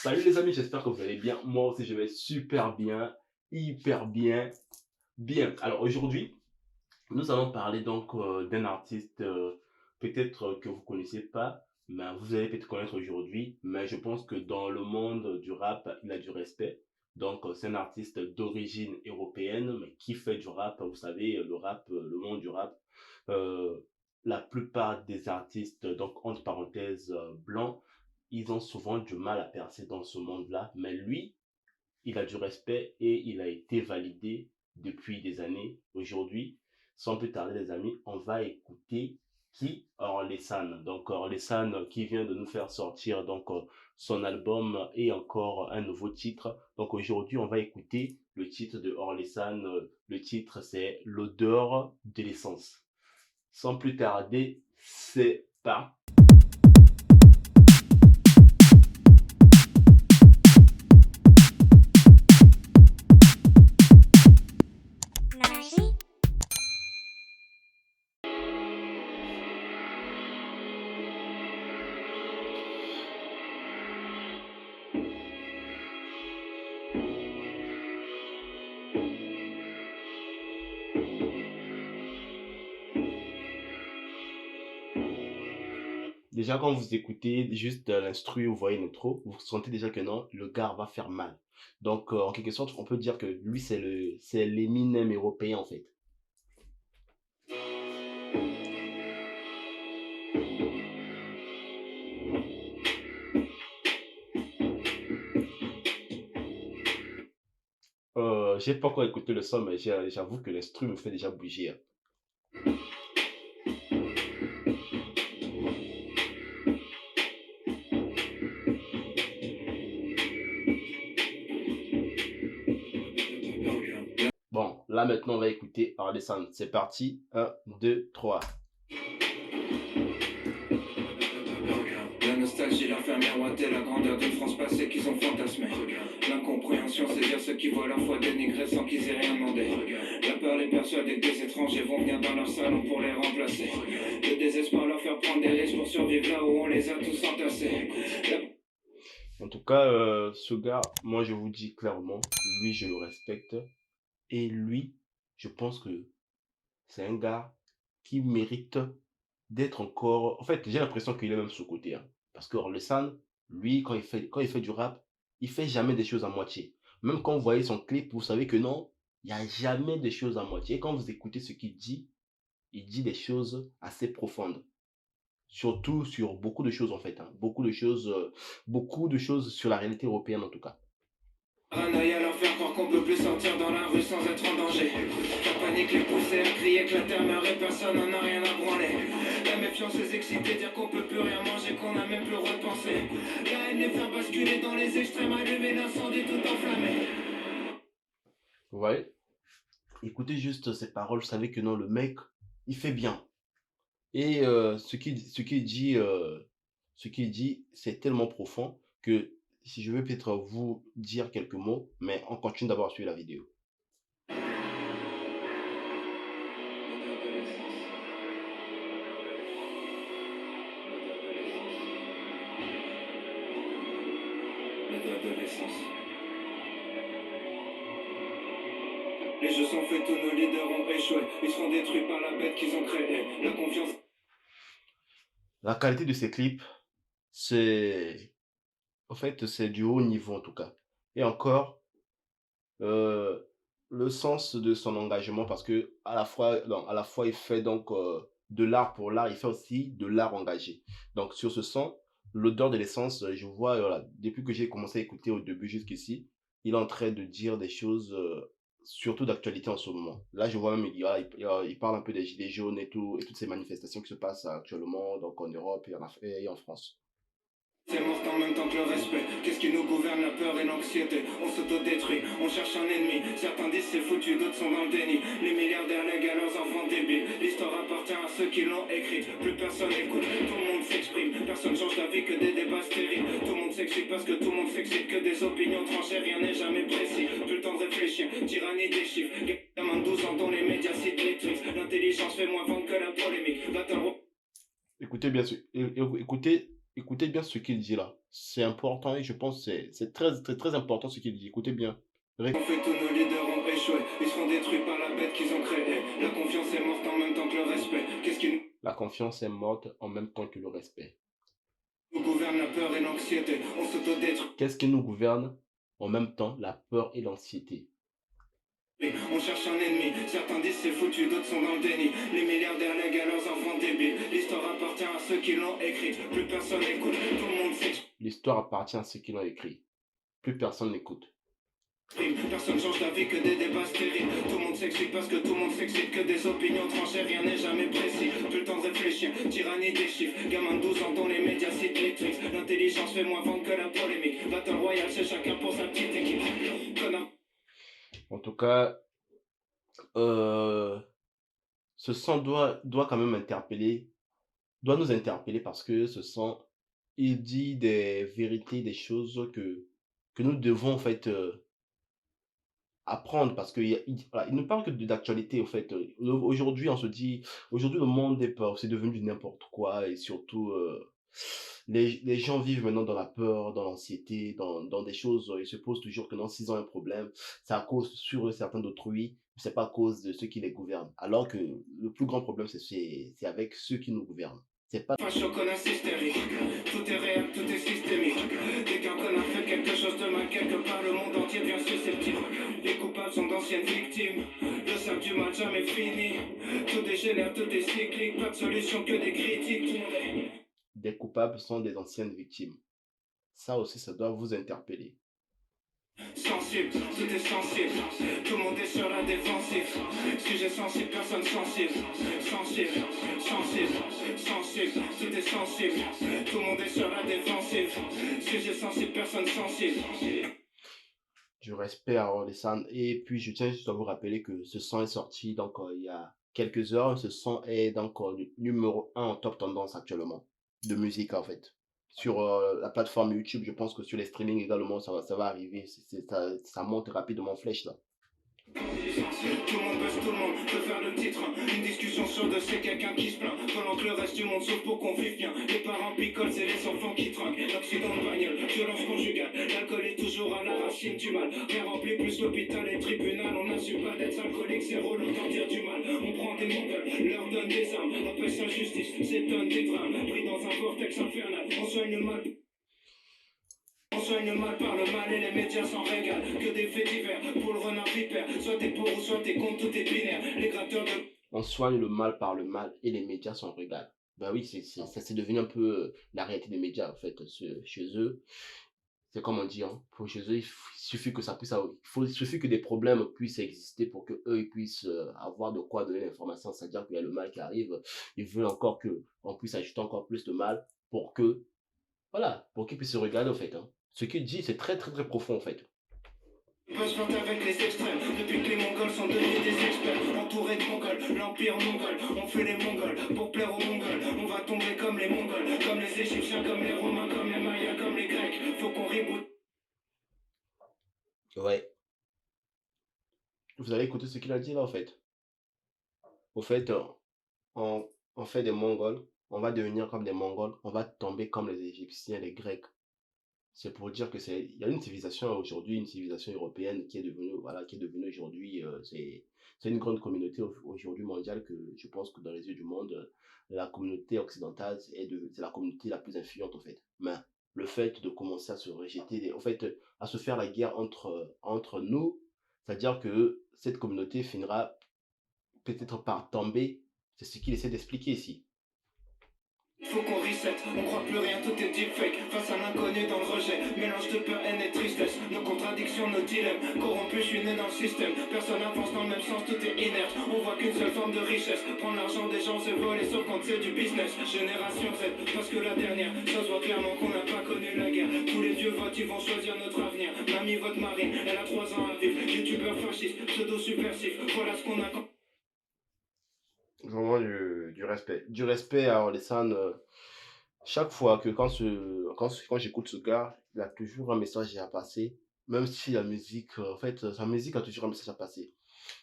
Salut les amis, j'espère que vous allez bien. Moi aussi, je vais super bien, hyper bien, bien. Alors aujourd'hui, nous allons parler donc d'un artiste peut-être que vous connaissez pas, mais vous allez peut-être connaître aujourd'hui. Mais je pense que dans le monde du rap, il a du respect. Donc c'est un artiste d'origine européenne, mais qui fait du rap. Vous savez, le rap, le monde du rap. euh, la plupart des artistes, donc entre parenthèses blancs, ils ont souvent du mal à percer dans ce monde-là. Mais lui, il a du respect et il a été validé depuis des années. Aujourd'hui, sans plus tarder les amis, on va écouter qui Orelsan. Donc Orelsan qui vient de nous faire sortir donc son album et encore un nouveau titre. Donc aujourd'hui, on va écouter le titre de Orelsan. Le titre c'est L'odeur de l'essence. Sans plus tarder, c'est parti. Déjà, quand vous écoutez juste l'instru, vous voyez l'intro, vous sentez déjà que non, le gars va faire mal. Donc, en quelque sorte, on peut dire que lui, c'est l'Eminem européen, en fait. J'ai pas encore écouté le son, mais j'avoue que l'instru me fait déjà bouger, hein. Bon, là, maintenant, on va écouter Orelsan. C'est parti. Un, 2, 3. La nostalgie leur fait miroiter la grandeur d'une France passée qu'ils ont fantasmée. L'incompréhension saisir ceux qui voient leur foi dénigrée sans qu'ils aient rien demandé. La peur les persuader que des étrangers vont venir dans leur salon pour les remplacer. Le désespoir leur faire prendre des risques pour survivre là où on les a tous entassés. En tout cas, ce gars, moi, je vous dis clairement, lui, je le respecte. Et lui, je pense que c'est un gars qui mérite d'être encore. En fait, j'ai l'impression qu'il est même sous-côté, hein. Parce que Orelsan, lui, quand il fait du rap, il fait jamais des choses à moitié. Même quand vous voyez son clip, vous savez que non, il n'y a jamais des choses à moitié. Et quand vous écoutez ce qu'il dit, il dit des choses assez profondes. Surtout sur beaucoup de choses, en fait, hein. Beaucoup de choses sur la réalité européenne, en tout cas. Paranoïa leur faire croire qu'on peut plus sortir dans la rue sans être en danger. La panique les poussait à crier que la terre meurt et personne n'en a rien à branler. La méfiance les excitait, dire qu'on peut plus rien manger, qu'on a même plus le droit de penser. La haine les faire basculer dans les extrêmes, allumer l'incendie tout enflammé. Vous voyez? Écoutez juste ces paroles, vous savez que non, le mec, il fait bien. Et ce qu'il dit, c'est tellement profond que si je veux peut-être vous dire quelques mots, mais on continue d'abord à suivre la vidéo. L'odeur de l'essence. Les jeux sont faits, tous nos leaders ont échoué. Ils seront détruits par la bête qu'ils ont créée. La confiance. La qualité de ces clips, c'est, en fait, c'est du haut niveau en tout cas. Et encore, euh, le sens de son engagement, parce que à la fois, non, à la fois il fait donc de l'art pour l'art, il fait aussi de l'art engagé. Donc sur ce son, l'odeur de l'essence, je vois, voilà, depuis que j'ai commencé à écouter au début jusqu'ici, il est en train de dire des choses, surtout d'actualité en ce moment. Là, je vois même, voilà, il parle un peu des gilets jaunes et tout, et toutes ces manifestations qui se passent actuellement, donc en Europe et en France. C'est mort en même temps que le respect. Qu'est-ce qui nous gouverne, la peur et l'anxiété? On s'autodétruit, on cherche un ennemi. Certains disent c'est foutu, d'autres sont dans le déni. Les milliardaires lèguent à leurs enfants débiles. L'histoire appartient à ceux qui l'ont écrite. Plus personne écoute, tout le monde s'exprime. Personne change d'avis que des débats stériles. Tout le monde s'excite parce que tout le monde s'excite. Que des opinions tranchées, rien n'est jamais précis. Plus le temps de réfléchir, tyrannie des chiffres. Gamin de 12 ans dont les médias citent les tricks. L'intelligence fait moins vendre que la polémique. Battle Écoutez bien sûr, écoutez, Écoutez bien ce qu'il dit là. C'est important et je pense que c'est très, très, très important ce qu'il dit. Écoutez bien. En fait, tous nos leaders ont échoué. Ils seront détruits par la bête qu'ils ont créée. La confiance est morte en même temps que le respect. Qu'est-ce qui La confiance est morte en même temps que le respect. nous gouverne? La peur et l'anxiété. On s'autodétruit. Qu'est-ce qui nous gouverne en même temps? La peur et l'anxiété. On cherche un ennemi. Certains disent c'est foutu, d'autres sont dans le déni. Les milliardaires lèguent à leurs enfants débiles. L'histoire appartient à ceux qui l'ont écrite. Plus personne n'écoute. Tout le monde s'exprime. L'histoire appartient à ceux qui l'ont écrit. Plus personne n'écoute. Personne change d'avis que des débats stériles. Tout le monde s'excite parce que tout le monde s'excite. Que des opinions tranchées, rien n'est jamais précis. Plus le temps de réfléchir, tyrannie des chiffres. Gamin de 12 ans dont les médias citent les tricks. L'intelligence fait moins vendre que la polémique. Battle Royale, c'est chacun pour sa petite équipe. Connard. En tout cas, euh, ce son doit quand même doit nous interpeller parce que ce son, il dit des vérités, des choses que nous devons en fait apprendre parce que voilà, il ne parle que d'actualité en fait. Aujourd'hui, on se dit, aujourd'hui le monde est peur, c'est devenu du n'importe quoi et surtout les gens vivent maintenant dans la peur, dans l'anxiété, dans des choses, ils se posent toujours que non, s'ils ont un problème, c'est à cause sur certains d'autrui, c'est pas à cause de ceux qui les gouvernent. Alors que le plus grand problème, c'est avec ceux qui nous gouvernent. C'est pas Facho connasse hystérique. Tout est réel, tout est systémique. Dès qu'un connard fait quelque chose de mal, quelque part le monde entier devient susceptible. Les coupables sont d'anciennes victimes. Le sac du mal jamais fini. Tout dégénère, tout est cyclique. Pas de solution que des critiques. des coupables sont des anciennes victimes. Ça aussi, ça doit vous interpeller. Sensible, tout est sensible. Tout le monde est sur la défensive. Sujet sensible, personne sensible. Sensible, sensible, sensible, tout est sensible. Tout le monde est sur la défensive. Sujet sensible, personne sensible. Du respect à Orelsan. Et puis, je tiens juste à vous rappeler que ce son est sorti donc il y a quelques heures. Ce son est donc numéro un en top tendance actuellement de musique en fait. Sur la plateforme YouTube, je pense que sur les streamings également, ça va arriver. Ça monte rapidement en flèche là. Tout le monde buzz, tout le monde peut faire le titre. Une discussion sur deux, c'est quelqu'un qui se plaint. Pendant que le reste du monde sauf pour qu'on vive bien. Les parents picolent, c'est les enfants qui trinquent. L'accident de bagnole, violence conjugale. L'alcool est toujours à la racine du mal. Rien rempli, plus l'hôpital et le tribunal. On n'assume pas d'être alcoolique, c'est relou d'en dire du mal. On prend des mongols, leur donne des armes. Après sa justice, s'étonne des drames. Pris dans un vortex infernal, on soigne le mal. On soigne le mal par le mal et les médias s'en régalent. Que des faits divers pour le renard vipère. Soit t'es pour ou soit t'es contre, tout est binaire. Les gratteurs de On soigne le mal par le mal et les médias s'en régalent. Ben oui, ça c'est devenu un peu la réalité des médias en fait chez eux. C'est comme on dit, hein, pour chez eux, suffit que ça puisse il suffit que des problèmes puissent exister pour que eux ils puissent avoir de quoi donner l'information. C'est-à-dire qu'il y a le mal qui arrive, ils veulent encore que on puisse ajouter encore plus de mal pour que, voilà, pour qu'ils puissent se regarder en fait. Hein. Ce qu'il dit, c'est très très très profond en fait. peut se planter avec les extrêmes. Depuis que les Mongols sont devenus des experts. Entourés de Mongols, l'Empire mongol. On fait les Mongols pour plaire aux Mongols. On va tomber comme les Mongols, comme les Égyptiens, comme les Romains, comme les Mayas, comme les Grecs. Faut qu'on reboot. Ouais. Vous allez écouter ce qu'il a dit là en fait. Au fait, on fait des Mongols, on va devenir comme des Mongols, on va tomber comme les Égyptiens, les Grecs. C'est pour dire que il y a une civilisation aujourd'hui, une civilisation européenne qui est devenue, voilà, qui est devenue aujourd'hui, c'est une grande communauté aujourd'hui mondiale que je pense que dans les yeux du monde, la communauté occidentale c'est la communauté la plus influente en fait. Mais le fait de commencer à se rejeter, en fait, à se faire la guerre entre nous, c'est-à-dire que cette communauté finira peut-être par tomber. C'est ce qu'il essaie d'expliquer ici. Faut qu'on reset, on croit plus rien, tout est deepfake. Face à l'inconnu dans le rejet, mélange de peur, haine et tristesse. Nos contradictions, nos dilemmes, corrompus, je suis né dans le système. Personne n'avance dans le même sens, tout est inerte. On voit qu'une seule forme de richesse. Prendre l'argent des gens, c'est voler, sauf quand c'est du business. Génération Z, parce que la dernière, ça se voit clairement qu'on n'a pas connu la guerre. Tous les vieux votent, ils vont choisir notre avenir. Mamie vote Marine, elle a 3 ans à vivre. Youtubeur fasciste, pseudo subversif, voilà ce qu'on a. Vraiment du respect. Du respect à Orelsan. Chaque fois que quand j'écoute ce gars, il a toujours un message à passer. Même si la musique, en fait, sa musique a toujours un message à passer.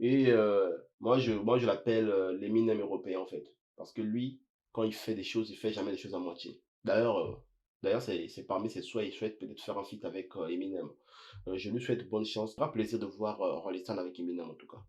Et moi, je l'appelle l'Eminem européen, en fait. Parce que lui, quand il fait des choses, il fait jamais des choses à moitié. D'ailleurs, D'ailleurs, c'est parmi ses souhaits, il souhaite peut-être faire un feat avec Eminem. Je lui souhaite bonne chance. Ce sera plaisir de voir Rollistan avec Eminem en tout cas.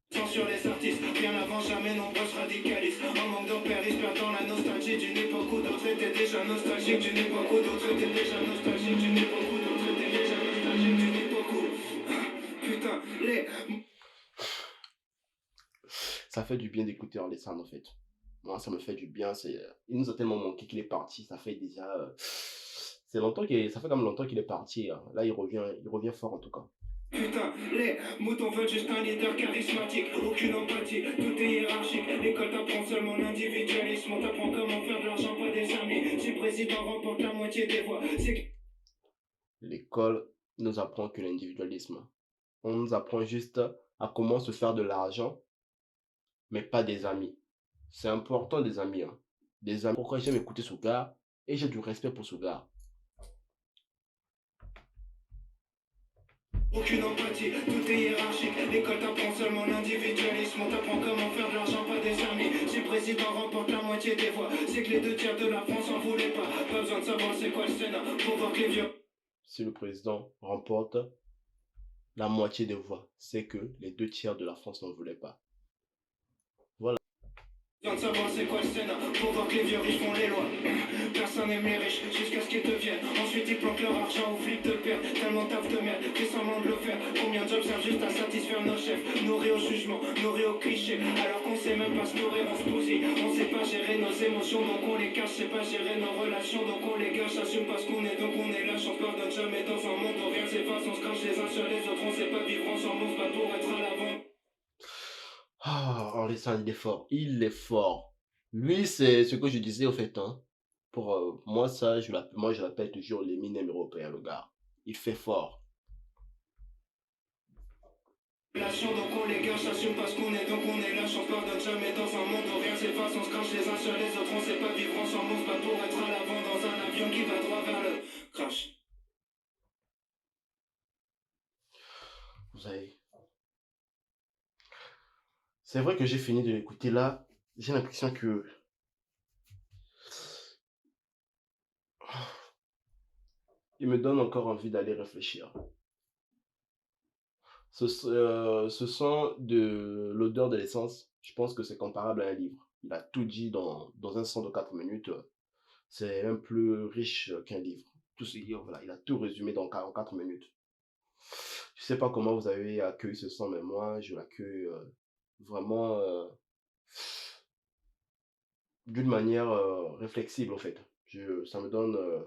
Sur les artistes, bien avant jamais nombreux se radicalisent. En manque d'opérisme, perdant la nostalgie d'une époque où d'autres étaient déjà nostalgiques. D'une époque où d'autres étaient déjà nostalgiques. D'une époque où d'autres étaient déjà nostalgiques. D'une époque où... Putain, les... Ça fait du bien d'écouter Rollistan en fait. Moi, ça me fait du bien. Il nous a tellement manqué qu'il est parti. Ça fait déjà... c'est longtemps ça fait quand même longtemps qu'il est parti, hein. Là, il revient fort en tout cas. Putain, les moutons veulent juste un leader charismatique, aucune empathie, tout est hiérarchique. L'école t'apprend seulement l'individualisme, on t'apprend comment faire de l'argent, pas des amis. Si le président remporte la moitié des voix, c'est... L'école nous apprend que l'individualisme. On nous apprend juste à comment se faire de l'argent, mais pas des amis. C'est important des amis, hein. Des amis. Pourquoi j'aime écouter ce gars et j'ai du respect pour ce gars. Aucune empathie, tout est hiérarchique. L'école t'apprend seulement l'individualisme, on t'apprend comment faire de l'argent, pas des amis. Si le président remporte la moitié des voix, c'est que les 2 tiers de la France en voulaient pas. Pas besoin de savoir c'est quoi le Sénat pour voir que les vieux... Si le président remporte la moitié des voix, c'est que les 2 tiers de la France n'en voulaient pas. Voilà. Besoin de savoir c'est quoi le Sénat pour voir que les vieux riches font les lois. Personne n'aime les riches jusqu'à ce qu'ils deviennent. Ensuite ils planquent leur argent au flip de père. Tellement taf de merde, fait semblant de le faire. Combien de jobs servent juste à satisfaire nos chefs, nourris au jugement, nourris au cliché. Alors qu'on sait même pas se nourrir, on se bousille. On sait pas gérer nos émotions donc on les cache. Sait pas gérer nos relations donc on les gâche. Assume parce qu'on est donc on est lâche. On se pardonne jamais dans un monde où rien s'efface. On se crache les uns sur les autres. On sait pas vivre ensemble, on se bat pour être à l'avant. Ah, Orelsan, il est fort. Il est fort. Lui, c'est ce que je disais au fait, hein. Pour moi, ça, moi, je l'appelle toujours l'Eminem européen, le gars. Il fait fort. Donc on les gâche, assume parce qu'on est donc on est lâche. On se pardonne jamais dans un monde où rien s'efface. On se crache les uns sur les autres. On sait pas vivre ensemble, on se bat pour être à l'avant dans un avion qui va droit vers le crash. Vous savez. C'est vrai que j'ai fini de l'écouter là. J'ai l'impression que il me donne encore envie d'aller réfléchir. Ce sent de l'odeur de l'essence. Je pense que c'est comparable à un livre. Il a tout dit dans un son de 4 minutes. C'est même plus riche qu'un livre. Tout ce livre, voilà, il a tout résumé en 4 minutes. Je sais pas comment vous avez accueilli ce son, mais moi, je l'accueille vraiment d'une manière réflexible, en fait. Ça me donne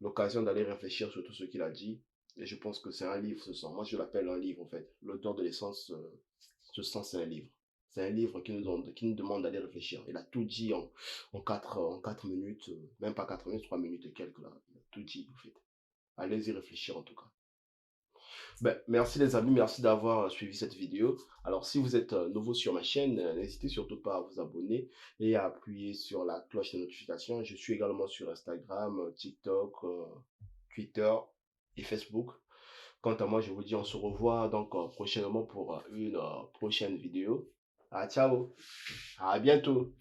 l'occasion d'aller réfléchir sur tout ce qu'il a dit. Et je pense que c'est un livre, ce son. Moi, je l'appelle un livre, en fait. L'odeur de l'essence, ce son, c'est un livre. C'est un livre qui nous demande d'aller réfléchir. Il a tout dit en 4 minutes, même pas 4 minutes, 3 minutes et quelques, là. Il a tout dit, en fait. Allez-y réfléchir, en tout cas. Ben, merci les amis, merci d'avoir suivi cette vidéo. Alors si vous êtes nouveau sur ma chaîne, n'hésitez surtout pas à vous abonner et à appuyer sur la cloche de notification. Je suis également sur Instagram, TikTok, Twitter et Facebook. Quant à moi, je vous dis on se revoit donc prochainement pour une prochaine vidéo. Ah, ciao, à bientôt.